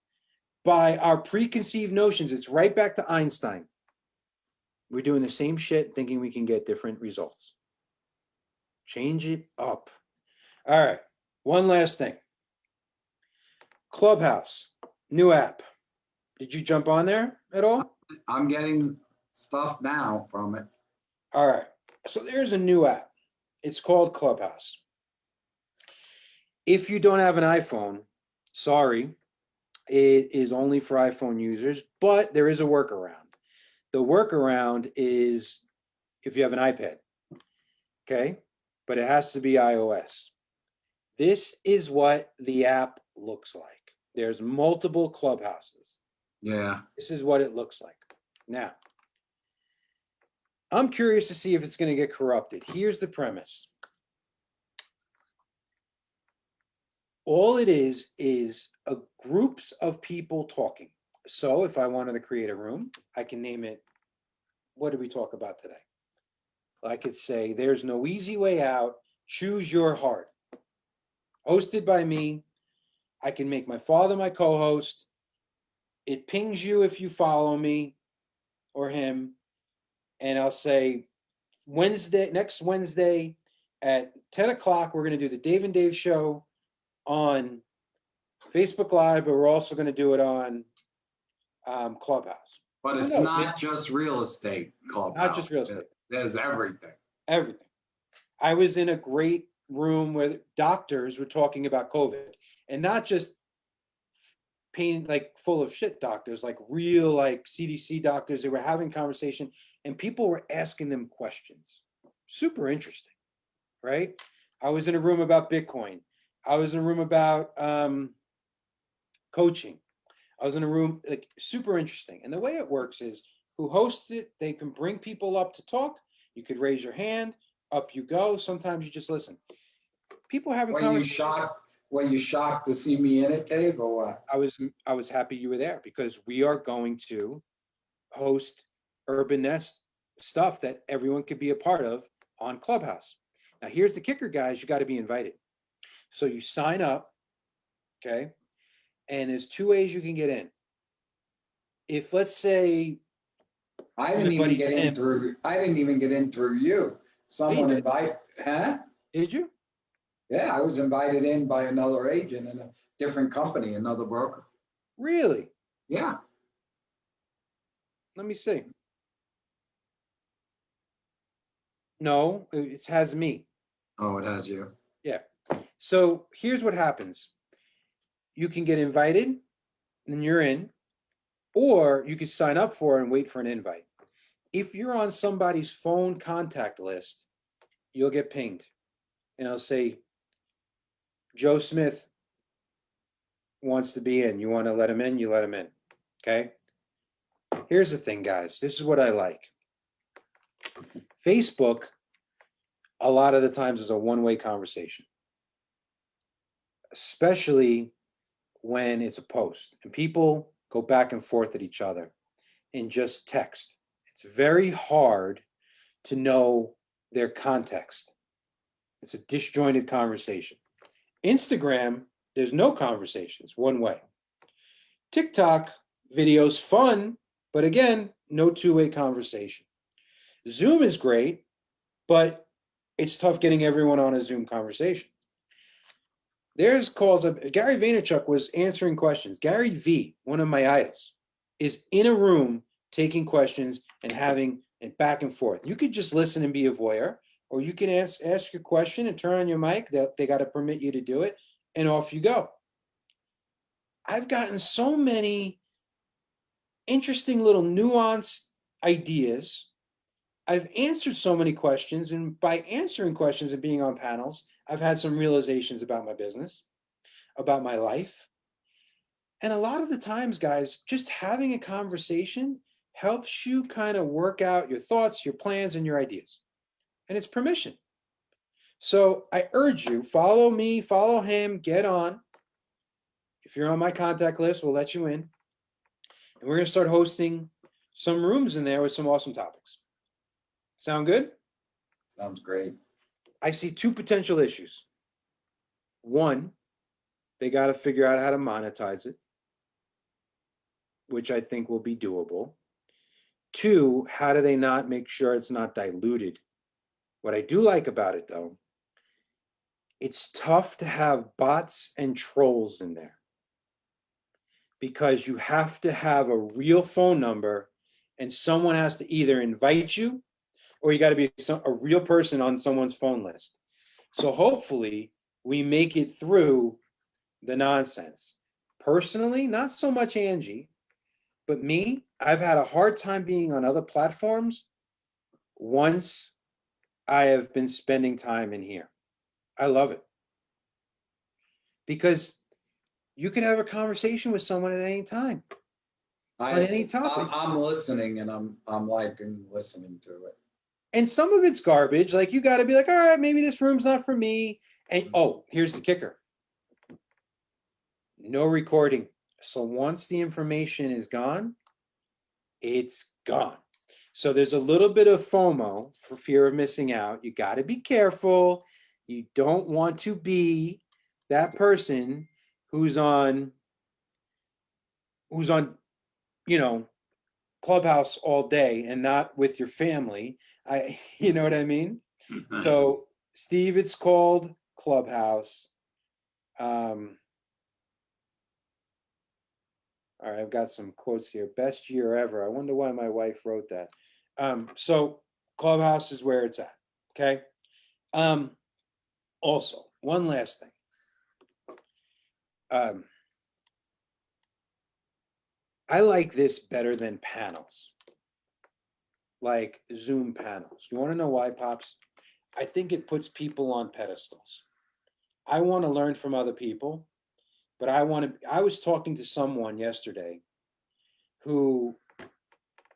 by our preconceived notions. It's right back to Einstein. We're doing the same shit, thinking we can get different results. Change it up. All right. One last thing. Clubhouse, new app. Did you jump on there at all? I'm getting stuff now from it. All right. So there's a new app. It's called Clubhouse. If you don't have an iPhone, sorry, it is only for iPhone users, but there is a workaround. The workaround is if you have an iPad, okay? But it has to be iOS. This is what the app looks like. There's multiple clubhouses. Yeah. This is what it looks like. Now, I'm curious to see if it's going to get corrupted. Here's the premise. All it is a groups of people talking. So if I wanted to create a room, I can name it, what did we talk about today? I could say, there's no easy way out, choose your heart. Hosted by me. I can make my father my co-host. It pings you if you follow me or him. And I'll say, next Wednesday at 10 o'clock, we're going to do the Dave and Dave show on Facebook Live, but we're also going to do it on Clubhouse. But it's not just real estate, Clubhouse. Not just real estate. There's everything. Everything. I was in a great room where doctors were talking about COVID, and not just pain, like full of shit doctors, like real like CDC doctors. They were having conversation and people were asking them questions. Super interesting, right? I was in a room about Bitcoin. I was in a room about coaching. I was in a room, like, super interesting. And the way it works is who hosts it, they can bring people up to talk. You could raise your hand, up you go. Sometimes you just listen. People having conversations. Were you shocked to see me in it, Dave, or what? I was happy you were there because we are going to host Urban Nest stuff that everyone could be a part of on Clubhouse. Now, here's the kicker, guys. You got to be invited. So you sign up Okay. And there's two ways you can get in. If, let's say, I my didn't even buddy get in Sim, through, I didn't even get in through you. yeah, you Someone did. invite, huh? Did you? Yeah, I was invited in by another agent in a different company, another broker. Really? Yeah. Let me see. No, it has me. Oh, it has you. Yeah. So here's what happens. You can get invited and you're in, or you could sign up for it and wait for an invite. If you're on somebody's phone contact list, you'll get pinged. And I'll say, Joe Smith wants to be in. You want to let him in? You let him in. Okay. Here's the thing, guys. This is what I like. Facebook, a lot of the times, is a one-way conversation, especially when it's a post and people go back and forth at each other in just text. It's very hard to know their context. It's a disjointed conversation. Instagram, there's no conversation. It's one way. TikTok, video's fun, but again, no two-way conversation. Zoom is great, but it's tough getting everyone on a Zoom conversation. There's calls up. Gary Vaynerchuk was answering questions. Gary V, one of my idols, is in a room taking questions and having it back and forth. You could just listen and be a voyeur, or you can ask your question and turn on your mic. They got to permit you to do it, and off you go. I've gotten so many interesting little nuanced ideas. I've answered so many questions, and by answering questions and being on panels, I've had some realizations about my business, about my life. And a lot of the times, guys, just having a conversation helps you kind of work out your thoughts, your plans, and your ideas. And it's permission. So I urge you, follow me, follow him, get on. If you're on my contact list, we'll let you in. And we're going to start hosting some rooms in there with some awesome topics. Sound good? Sounds great. I see two potential issues. One, they got to figure out how to monetize it, which I think will be doable. Two, how do they not make sure it's not diluted? What I do like about it, though, it's tough to have bots and trolls in there because you have to have a real phone number and someone has to either invite you or you got to be a real person on someone's phone list. So hopefully we make it through the nonsense. Personally, not so much Angie, but me, I've had a hard time being on other platforms once I have been spending time in here. I love it because you can have a conversation with someone at any time on any topic. I'm listening and I'm liking listening to it. And some of it's garbage. Like you got to be like, all right, maybe this room's not for me. And oh, here's the kicker. No recording. So once the information is gone, it's gone. So there's a little bit of FOMO for fear of missing out. You got to be careful. You don't want to be that person who's on, you know, Clubhouse all day and not with your family. You know what I mean? So, Steve, it's called Clubhouse. All right, I've got some quotes here. Best year ever. I wonder why my wife wrote that. So Clubhouse is where it's at. Okay. Also, one last thing. I like this better than panels, like Zoom panels. You want to know why, Pops? I think it puts people on pedestals. I want to learn from other people, but I was talking to someone yesterday who,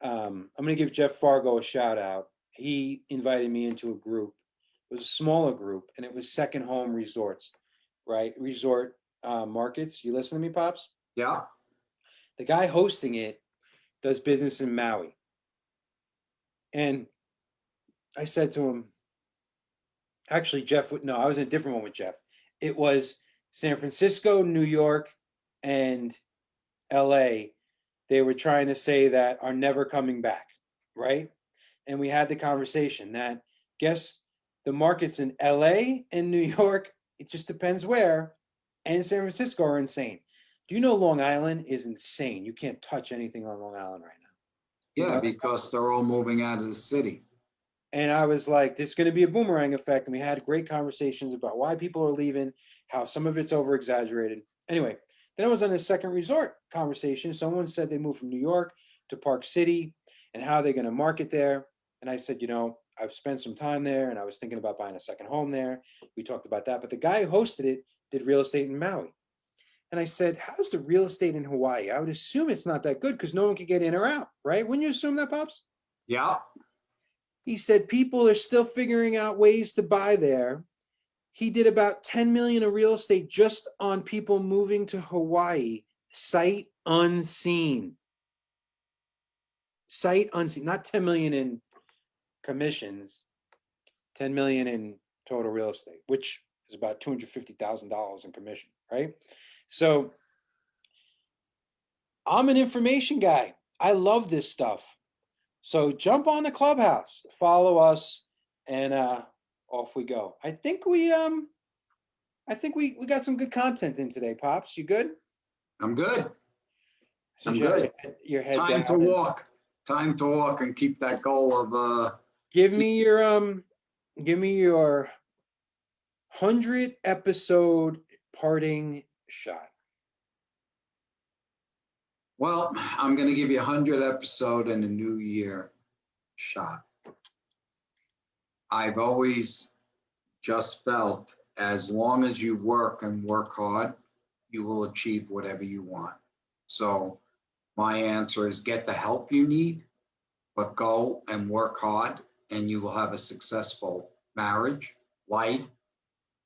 I'm going to give Jeff Fargo a shout out. He invited me into a group. It was a smaller group, and it was second home resorts, right? Resort markets. You listen to me, Pops? Yeah. The guy hosting it does business in Maui. And I said to him, actually, Jeff, no, I was in a different one with Jeff. It was San Francisco, New York, and LA, they were trying to say that are never coming back, right? And we had the conversation that guess the markets in LA and New York, it just depends where, and San Francisco are insane. Do you know Long Island is insane? You can't touch anything on Long Island right now. You Yeah, know? because they're all moving out of the city. And I was like, there's going to be a boomerang effect. And we had great conversations about why people are leaving, how some of it's over exaggerated. Anyway, then I was on a second resort conversation. Someone said they moved from New York to Park City and how they're going to market there. And I said, I've spent some time there and I was thinking about buying a second home there. We talked about that. But the guy who hosted it did real estate in Maui. And I said, how's the real estate in Hawaii? I would assume it's not that good because no one could get in or out, right? Wouldn't you assume that, Pops? Yeah. He said people are still figuring out ways to buy there. He did about 10 million of real estate just on people moving to Hawaii, sight unseen. Sight unseen, not 10 million in commissions, 10 million in total real estate, which is about $250,000 in commission, right? So I'm an information guy. I love this stuff. So jump on the Clubhouse, follow us, and off we go. I think we got some good content in today, Pops. You good? I'm good. Since I'm you have good. your head Time to down. walk. Time to walk and keep that goal of Give me your 100 episode parting shot. well, I'm going to give you 100 episode and a new year shot. I've always just felt as long as you work and work hard, you will achieve whatever you want. So my answer is get the help you need, but go and work hard and you will have a successful marriage, life,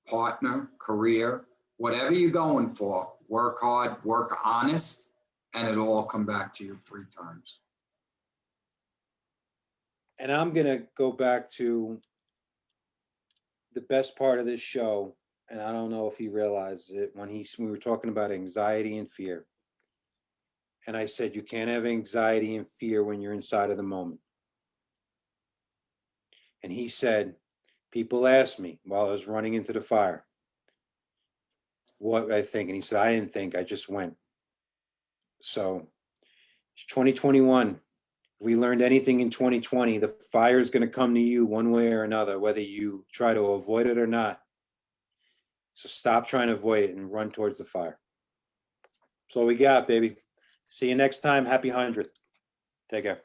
partner, career, whatever you're going for. Work hard, work honest, and it'll all come back to you 3 times. And I'm gonna go back to the best part of this show, and I don't know if he realized it when we were talking about anxiety and fear. And I said you can't have anxiety and fear when you're inside of the moment. And he said, people asked me while I was running into the fire what I think. And he said, I didn't think, I just went. So it's 2021. If we learned anything in 2020, the fire is going to come to you one way or another, whether you try to avoid it or not. So stop trying to avoid it and run towards the fire. That's all we got, baby. See you next time. Happy 100th. Take care.